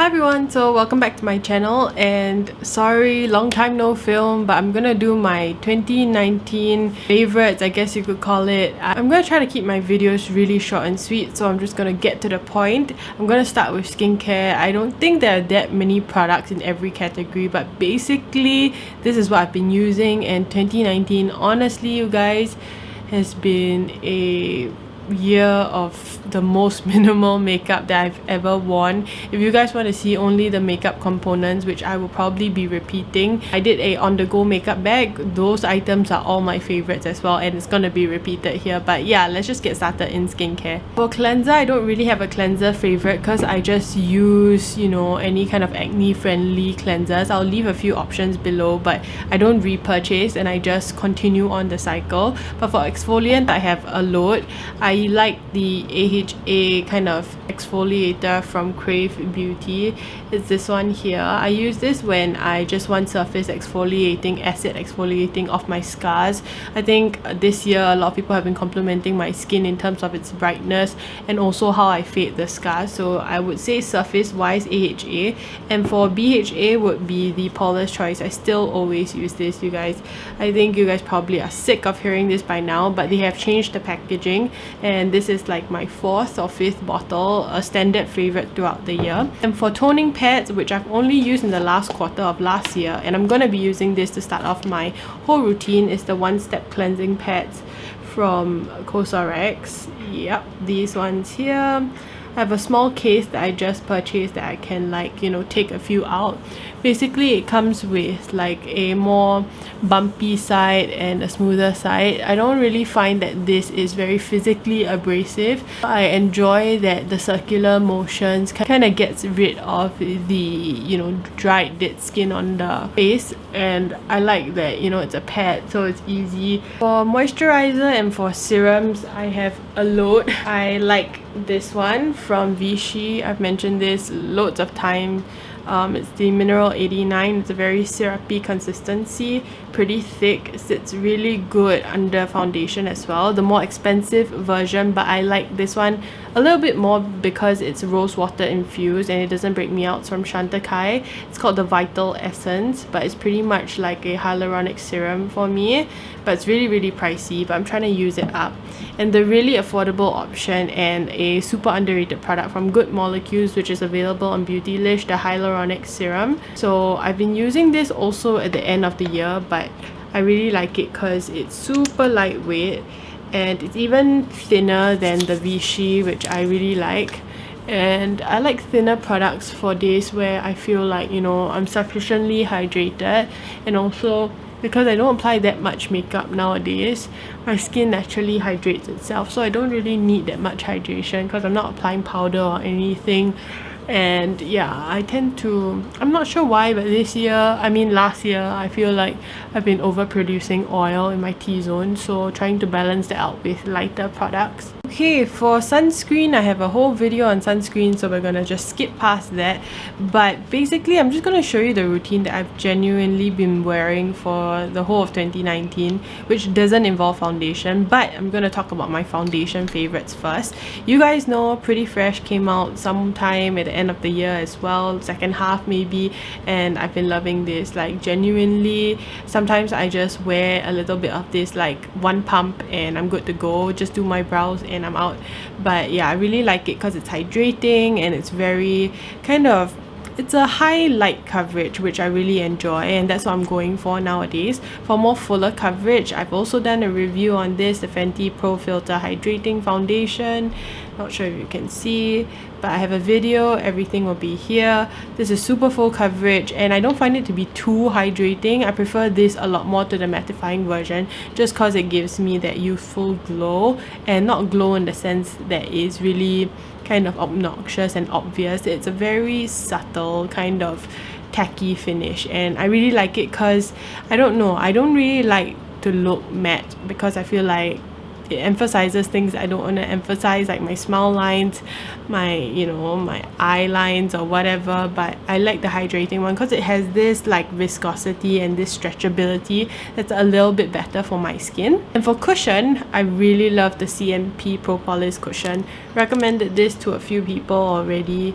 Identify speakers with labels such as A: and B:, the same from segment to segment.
A: Hi everyone, so welcome back to my channel, and sorry, long time no film, but I'm gonna do my 2019 favorites, I guess you could call it. I'm gonna try to keep my videos really short and sweet, so I'm just gonna get to the point. I'm gonna start with skincare. I don't think there are that many products in every category, but basically this is what I've been using, and 2019, honestly you guys, has been a year of the most minimal makeup that I've ever worn. If you guys want to see only the makeup components, which I will probably be repeating, I did a on-the-go makeup bag. Those items are all my favorites as well, and it's gonna be repeated here. But yeah, let's just get started in skincare. For cleanser, I don't really have a cleanser favorite because I just use, you know, any kind of acne friendly cleansers. I'll leave a few options below, but I don't repurchase and I just continue on the cycle. But for exfoliant, I have a load. I like the AHA kind of exfoliator from Krave Beauty. It's this one here. I use this when I just want surface exfoliating, acid exfoliating off my scars. I think this year a lot of people have been complimenting my skin in terms of its brightness and also how I fade the scars. So I would say surface wise AHA, and for BHA would be the Paula's Choice. I still always use this, you guys. I think you guys probably are sick of hearing this by now, but they have changed the packaging, and this is like my 4th or 5th bottle, a standard favorite throughout the year. And for toning pads, which I've only used in the last quarter of last year, and I'm gonna be using this to start off my whole routine, is the One Step Cleansing Pads from COSRX. Yep, these ones here. I have a small case that I just purchased that I can, like, you know, take a few out. Basically it comes with like a more bumpy side and a smoother side. I don't really find that this is very physically abrasive. I enjoy that the circular motions kind of gets rid of the, you know, dried dead skin on the face, and I like that, you know, it's a pad so it's easy. For moisturizer and for serums, I have a load. I like this one from Vichy. I've mentioned this loads of times. It's the Mineral 89. It's a very syrupy consistency, pretty thick, sits really good under foundation as well. The more expensive version, but I like this one a little bit more because it's rose water infused and it doesn't break me out. It's from Chantecaille. It's called the Vitale Essence, but it's pretty much like a hyaluronic serum for me, but it's really pricey, but I'm trying to use it up. And the really affordable option and a super underrated product from Good Molecules, which is available on Beautylish, the Hylauronic Serum. So I've been using this also at the end of the year, but I really like it because it's super lightweight and it's even thinner than the Vichy, which I really like. And I like thinner products for days where I feel like, you know, I'm sufficiently hydrated, and also because I don't apply that much makeup nowadays, my skin naturally hydrates itself, so I don't really need that much hydration because I'm not applying powder or anything. And yeah, I tend to, I'm not sure why, but this year, I mean last year, I feel like I've been overproducing oil in my T-zone, so trying to balance that out with lighter products. Okay, for sunscreen, I have a whole video on sunscreen, so we're gonna just skip past that. But basically, I'm just gonna show you the routine that I've genuinely been wearing for the whole of 2019, which doesn't involve foundation, but I'm gonna talk about my foundation favorites first. You guys know Pretty Fresh came out sometime at the end of the year as well, second half maybe, and I've been loving this. Like, genuinely, sometimes I just wear a little bit of this, like one pump, and I'm good to go. Just do my brows and I'm out. But yeah, I really like it because it's hydrating and it's very kind of, it's a high light coverage, which I really enjoy, and that's what I'm going for nowadays. For more fuller coverage, I've also done a review on this, the Fenty Pro Filt'r Hydrating Foundation. Not sure if you can see, but I have a video, everything will be here. This is super full coverage and I don't find it to be too hydrating. I prefer this a lot more to the mattifying version, just because it gives me that youthful glow, and not glow in the sense that is really kind of obnoxious and obvious. It's a very subtle kind of tacky finish, and I really like it because, I don't know, I don't really like to look matte because I feel like it emphasizes things I don't want to emphasize, like my smile lines, my, you know, my eye lines or whatever. But I like the hydrating one because it has this like viscosity and this stretchability that's a little bit better for my skin. And for cushion, I really love the CMP Propolis cushion. Recommended this to a few people already.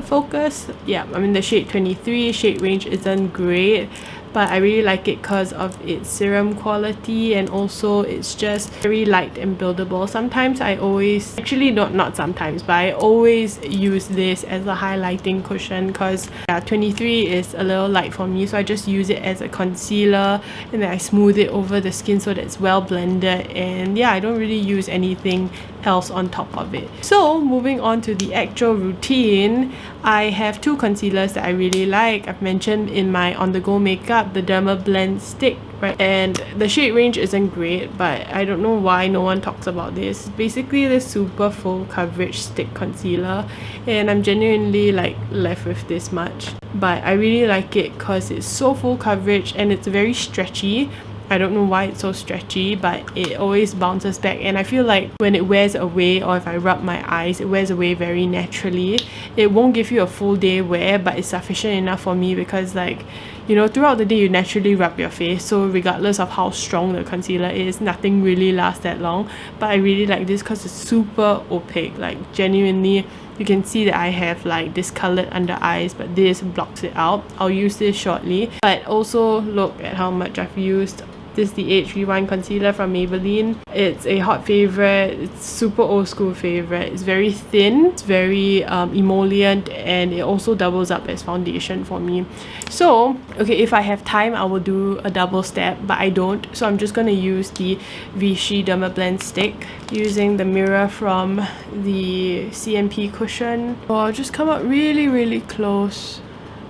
A: focus. Yeah, I mean the shade 23 shade range isn't great, but I really like it because of its serum quality, and also it's just very light and buildable. Sometimes I always, actually not sometimes, but I always use this as a highlighting cushion because yeah, 23 is a little light for me, so I just use it as a concealer and then I smooth it over the skin so that it's well blended, and yeah, I don't really use anything else on top of it. So moving on to the actual routine, I have two concealers that I really like. I've mentioned in my on-the-go makeup the Dermablend stick, right? And the shade range isn't great, but I don't know why no one talks about this. Basically this super full coverage stick concealer, and I'm genuinely like left with this much, but I really like it because it's so full coverage and it's very stretchy. I don't know why it's so stretchy, but it always bounces back, and I feel like when it wears away, or if I rub my eyes, it wears away very naturally. It won't give you a full day wear, but it's sufficient enough for me because, like, you know, throughout the day you naturally rub your face, so regardless of how strong the concealer is, nothing really lasts that long. But I really like this because it's super opaque. Like, genuinely, you can see that I have like discolored under eyes, but this blocks it out. I'll use this shortly, but also look at how much I've used. This is the Age Rewind concealer from Maybelline. It's a hot favorite. It's super old school favorite. It's very thin, it's very emollient, and it also doubles up as foundation for me. So okay, if I have time I will do a double step, but I don't, so I'm just going to use the Vichy Dermablend stick using the mirror from the CMP cushion. So I'll just come up really close.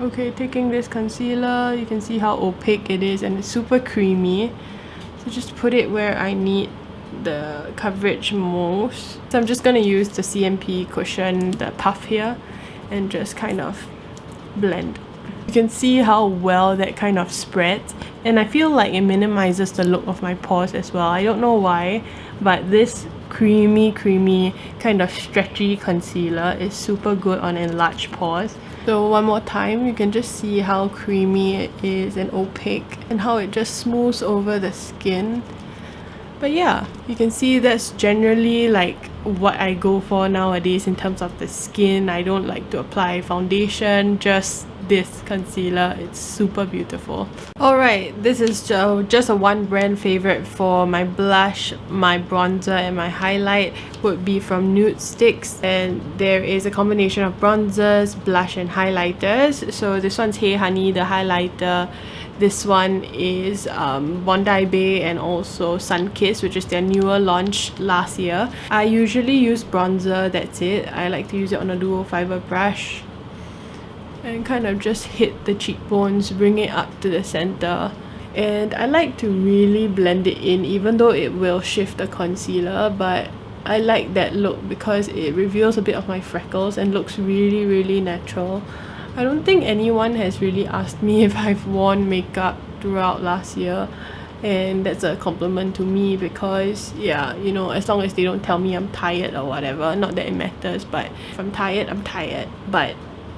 A: Okay, taking this concealer, you can see how opaque it is and it's super creamy. So just put it where I need the coverage most. So I'm just going to use the CMP cushion, the puff here, and just kind of blend. You can see how well that kind of spreads, and I feel like it minimizes the look of my pores as well. I don't know why, but this creamy kind of stretchy concealer is super good on enlarged pores. So one more time, you can just see how creamy it is and opaque, and how it just smooths over the skin. But yeah, you can see that's generally like what I go for nowadays in terms of the skin. I don't like to apply foundation, just this concealer. It's super beautiful. Alright, this is just a one brand favorite for my blush, my bronzer, and my highlight would be from Nude Sticks, and there is a combination of bronzers, blush, and highlighters. So this one's Hey Honey, the highlighter. This one is Bondi Bay and also Sunkissed, which is their newer launch last year. I usually use bronzer, that's it. I like to use it on a dual fiber brush and kind of just hit the cheekbones, bring it up to the center. And I like to really blend it in, even though it will shift the concealer, but I like that look because it reveals a bit of my freckles and looks really natural. I don't think anyone has really asked me if I've worn makeup throughout last year, and that's a compliment to me because, yeah, you know, as long as they don't tell me I'm tired or whatever, not that it matters, but if I'm tired, I'm tired. But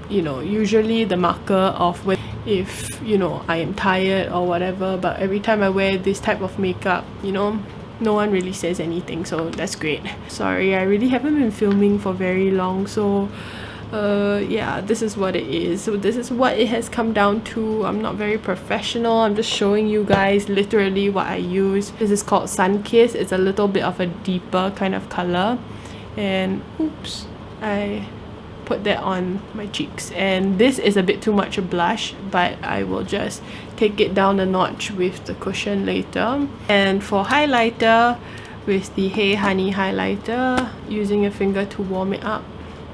A: you know, usually the marker of if, you know, I am tired or whatever, but every time I wear this type of makeup, you know, no one really says anything, so that's great. Sorry, I really haven't been filming for very long, so yeah, this is what it is. So this is what it has come down to. I'm not very professional, I'm just showing you guys literally what I use. This is called Sunkissed. It's a little bit of a deeper kind of color, and oops, I put that on my cheeks, and this is a bit too much a blush, but I will just take it down a notch with the cushion later. And for highlighter, with the Hey Honey highlighter, using a finger to warm it up,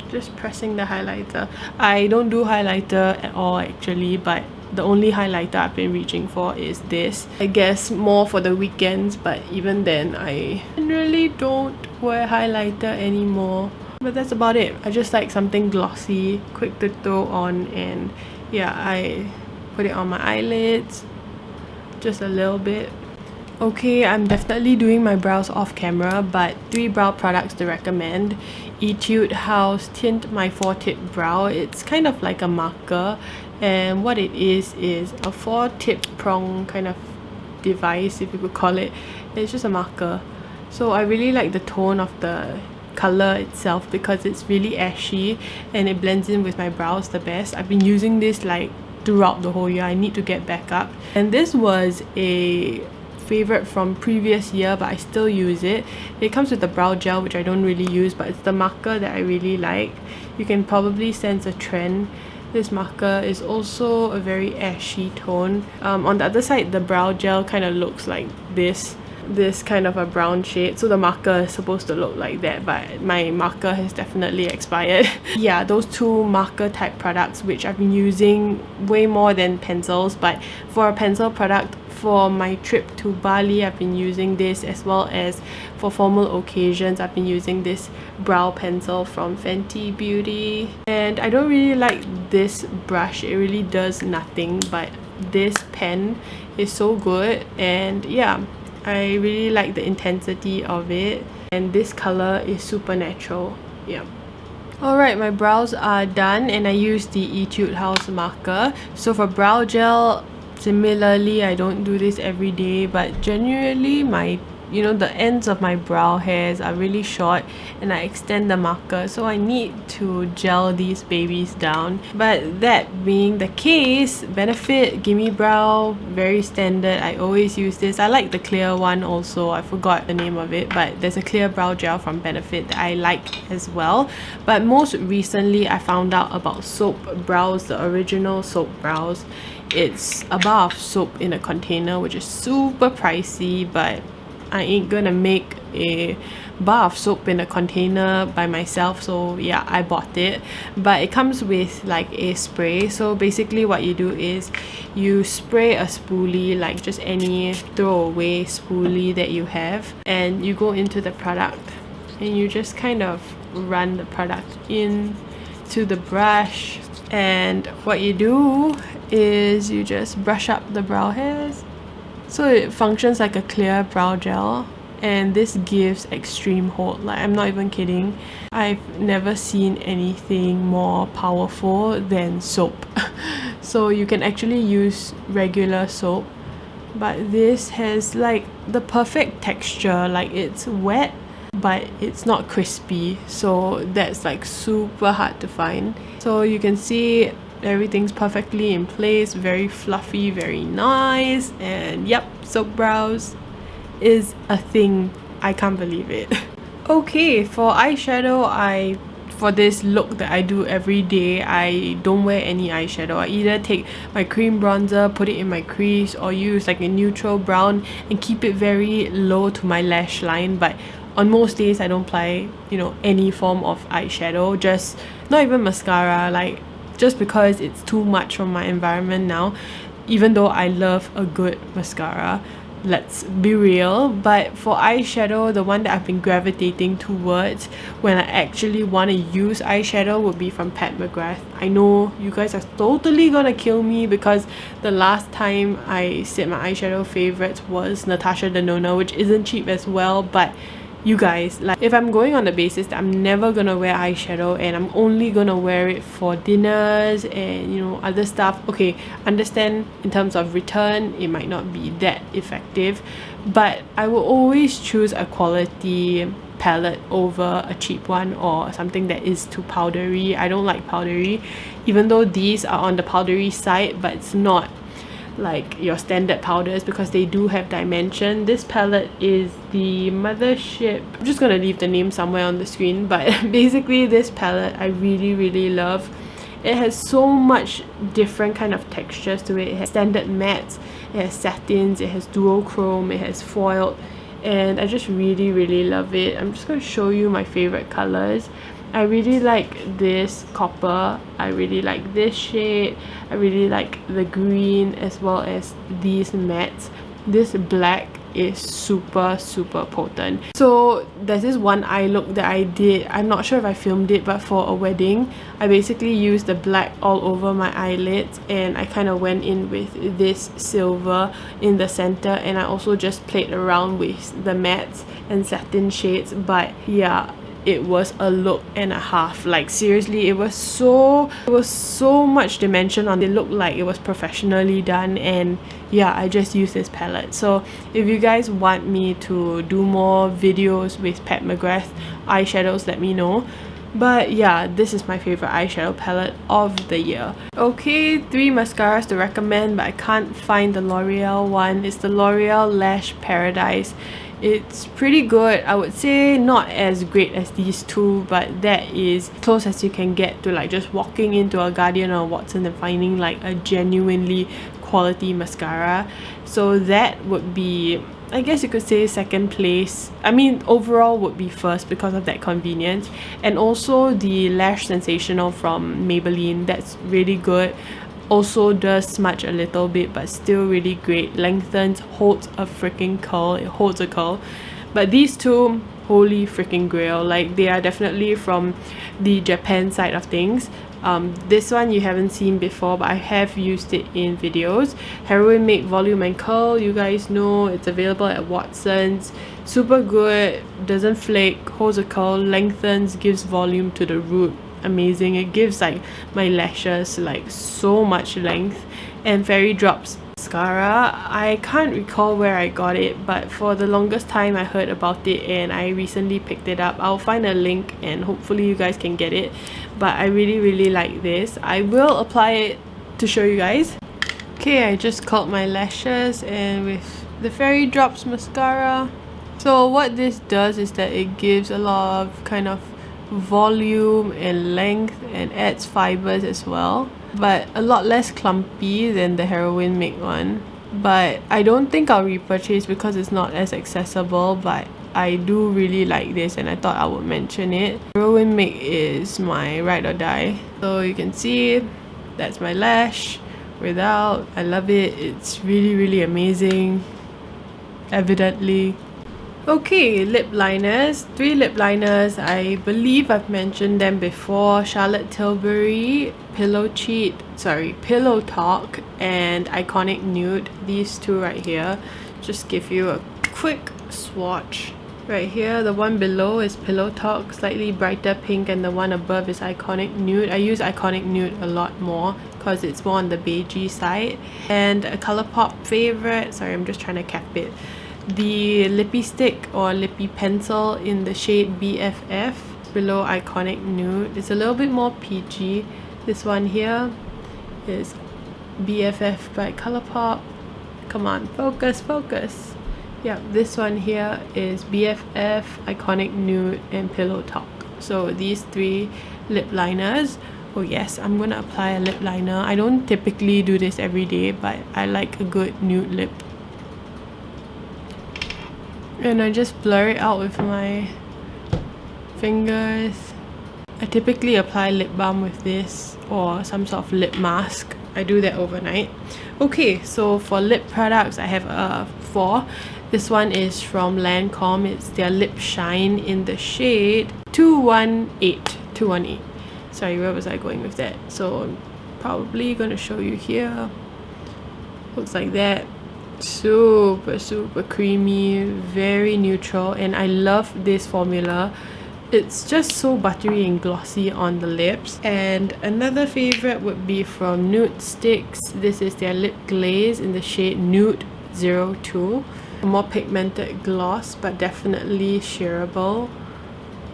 A: just pressing the highlighter. I don't do highlighter at all actually, but the only highlighter I've been reaching for is this. I guess more for the weekends, but even then I generally don't wear highlighter anymore. But that's about it. I just like something glossy, quick to throw on, and yeah, I put it on my eyelids just a little bit. Okay, I'm definitely doing my brows off camera, but 3 brow products to recommend. Etude House Tint My 4-Tip Brow. It's kind of like a marker, and what it is a 4-tip prong kind of device, if you could call it. It's just a marker. So I really like the tone of the color itself because it's really ashy and it blends in with my brows the best. I've been using this like throughout the whole year. I need to get back up. And this was a favorite from previous year, but I still use it. It comes with the brow gel, which I don't really use, but it's the marker that I really like. You can probably sense a trend. This marker is also a very ashy tone. On the other side, the brow gel kind of looks like this kind of a brown shade, so the marker is supposed to look like that, but my marker has definitely expired. Yeah, those two marker type products which I've been using way more than pencils, but for a pencil product for my trip to Bali, I've been using this, as well as for formal occasions I've been using this brow pencil from Fenty Beauty. And I don't really like this brush, it really does nothing, but this pen is so good. And yeah, I really like the intensity of it, and this color is super natural. Yeah. Alright, my brows are done and I use the Etude House marker. So for brow gel, similarly, I don't do this every day, but generally the ends of my brow hairs are really short and I extend the marker, so I need to gel these babies down. But that being the case, Benefit Gimme Brow, very standard, I always use this. I like the clear one also, I forgot the name of it, but there's a clear brow gel from Benefit that I like as well. But most recently I found out about soap brows, the original soap brows. It's a bar of soap in a container, which is super pricey, but I ain't gonna make a bar of soap in a container by myself, so yeah, I bought it. But it comes with like a spray, so basically what you do is you spray a spoolie, like just any throwaway spoolie that you have, and you go into the product and you just kind of run the product in to the brush, and what you do is you just brush up the brow hairs. So it functions like a clear brow gel, and this gives extreme hold. Like, I'm not even kidding, I've never seen anything more powerful than soap. So you can actually use regular soap, but this has like the perfect texture. Like, it's wet but it's not crispy, so that's like super hard to find. So you can see everything's perfectly in place, very fluffy, very nice. And yep, soap brows is a thing. I can't believe it. Okay, for eyeshadow, for this look that I do every day, I don't wear any eyeshadow. I either take my cream bronzer, put it in my crease, or use like a neutral brown and keep it very low to my lash line. But on most days I don't apply any form of eyeshadow, just not even mascara, like just because it's too much from my environment now, even though I love a good mascara, let's be real. But for eyeshadow, the one that I've been gravitating towards when I actually want to use eyeshadow would be from Pat McGrath. I know you guys are totally gonna kill me because the last time I said my eyeshadow favorites was Natasha Denona, which isn't cheap as well, but you guys, like, if I'm going on the basis that I'm never gonna wear eyeshadow and I'm only gonna wear it for dinners and other stuff, okay, understand in terms of return it might not be that effective, but I will always choose a quality palette over a cheap one or something that is too powdery. I don't like powdery, even though these are on the powdery side, but it's not like your standard powders because they do have dimension. This palette is the Mothership, I'm just gonna leave the name somewhere on the screen, but basically this palette I really love. It has so much different kind of textures to it. It has standard mattes, it has satins, it has duochrome, it has foiled, and I just really love it. I'm just going to show you my favorite colors. I really like this copper, I really like this shade, I really like the green, as well as these mattes. This black is super potent. So there's this one eye look that I did, I'm not sure if I filmed it, but for a wedding I basically used the black all over my eyelids, and I kind of went in with this silver in the center, and I also just played around with the mattes and satin shades. But yeah, it was a look and a half. Like seriously, it was so much dimension on it. It looked like it was professionally done. And yeah, I just used this palette. So if you guys want me to do more videos with Pat McGrath eyeshadows, let me know. But yeah, this is my favorite eyeshadow palette of the year. Okay, 3 mascaras to recommend, but I can't find the L'Oreal one. It's the L'Oreal Lash Paradise. It's pretty good. I would say not as great as these two, but that is close as you can get to like just walking into a Guardian or Watson and finding like a genuinely quality mascara. So that would be, I guess you could say, second place. I mean, overall would be first because of that convenience. And also the Lash Sensational from Maybelline, that's really good. Also does smudge a little bit, but still really great. Lengthens, holds a freaking curl. It holds a curl. But these two, holy freaking grail. Like, they are definitely from the Japan side of things. This one you haven't seen before, but I have used it in videos. Heroin Make Volume and Curl, you guys know it's available at Watson's. Super good, doesn't flake, holds a curl, lengthens, gives volume to the root. Amazing. It gives like my lashes like so much length. And Fairy Drops mascara, I can't recall where I got it, but for the longest time I heard about it and I recently picked it up. I'll find a link and hopefully you guys can get it. But I really like this. I will apply it to show you guys. Okay, I just curled my lashes and with the Fairy Drops mascara. So what this does is that it gives a lot of kind of volume and length and adds fibers as well, but a lot less clumpy than the Heroin Make one. But I don't think I'll repurchase because it's not as accessible, but I do really like this and I thought I would mention it. Heroin Make is my ride or die. So you can see that's my lash without. I love it. It's really amazing, evidently. Okay, lip liners. 3 lip liners. I believe I've mentioned them before. Charlotte Tilbury, Pillow Talk, and Iconic Nude. These two right here. Just give you a quick swatch. Right here, the one below is Pillow Talk, slightly brighter pink, and the one above is Iconic Nude. I use Iconic Nude a lot more because it's more on the beigey side. And a Colourpop favorite. Sorry, I'm just trying to cap it. The lippy stick or lippy pencil in the shade BFF below Iconic Nude. It's a little bit more peachy. This one here is BFF by Colourpop. Come on, focus. Yeah, this one here is BFF, Iconic Nude, and Pillow Talk. So these 3 lip liners. Oh yes, I'm gonna apply a lip liner. I don't typically do this every day, but I like a good nude lip. And I just blur it out with my fingers. I typically apply lip balm with this or some sort of lip mask. I do that overnight. Okay, so for lip products, I have 4. This one is from Lancome. It's their Lip Shine in the shade 218. Sorry, where was I going with that? So I'm probably going to show you here. Looks like that. Super creamy, very neutral, and I love this formula. It's just so buttery and glossy on the lips. And another favorite would be from Nude Sticks. This is their lip glaze in the shade Nude 02. A more pigmented gloss, but definitely sheerable.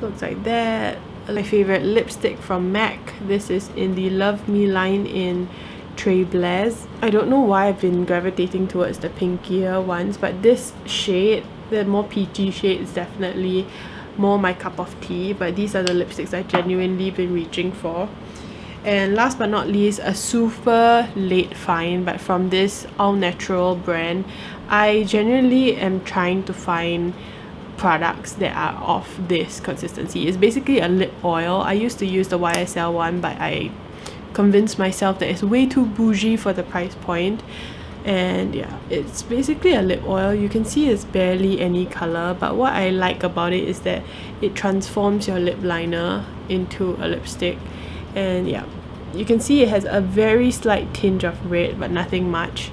A: Looks like that. My favorite lipstick from MAC. This is in the Love Me line in Trailblaze. I don't know why I've been gravitating towards the pinkier ones, but this shade, the more peachy shade, is definitely more my cup of tea. But these are the lipsticks I've genuinely been reaching for. And last but not least, a super late find, but from this All Natural brand. I genuinely am trying to find products that are of this consistency. It's basically a lip oil. I used to use the YSL one, but I convinced myself that it's way too bougie for the price point. And yeah, it's basically a lip oil. You can see it's barely any color, but what I like about it is that it transforms your lip liner into a lipstick. And yeah, you can see it has a very slight tinge of red, but nothing much.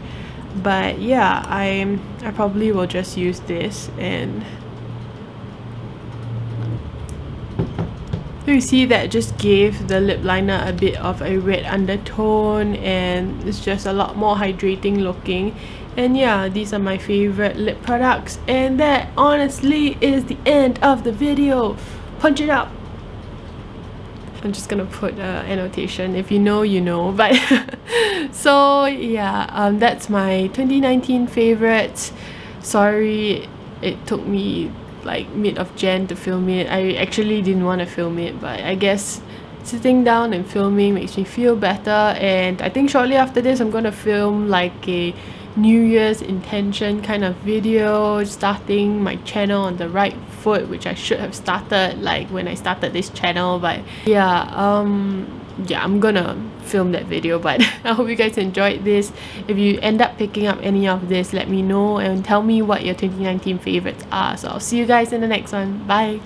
A: But yeah, I probably will just use this and So you see that just gave the lip liner a bit of a red undertone, and it's just a lot more hydrating looking. And yeah, these are my favorite lip products, and that honestly is the end of the video. Punch it up. I'm just gonna put annotation, if you know you know, but so yeah, that's my 2019 favorites. Sorry it took me like mid of Jan to film it. I actually didn't want to film it, but I guess sitting down and filming makes me feel better. And I think shortly after this I'm gonna film like a New Year's intention kind of video, starting my channel on the right foot, which I should have started like when I started this channel. But yeah, I'm gonna film that video. But I hope you guys enjoyed this. If you end up picking up any of this, let me know and tell me what your 2019 favorites are. So I'll see you guys in the next one. Bye.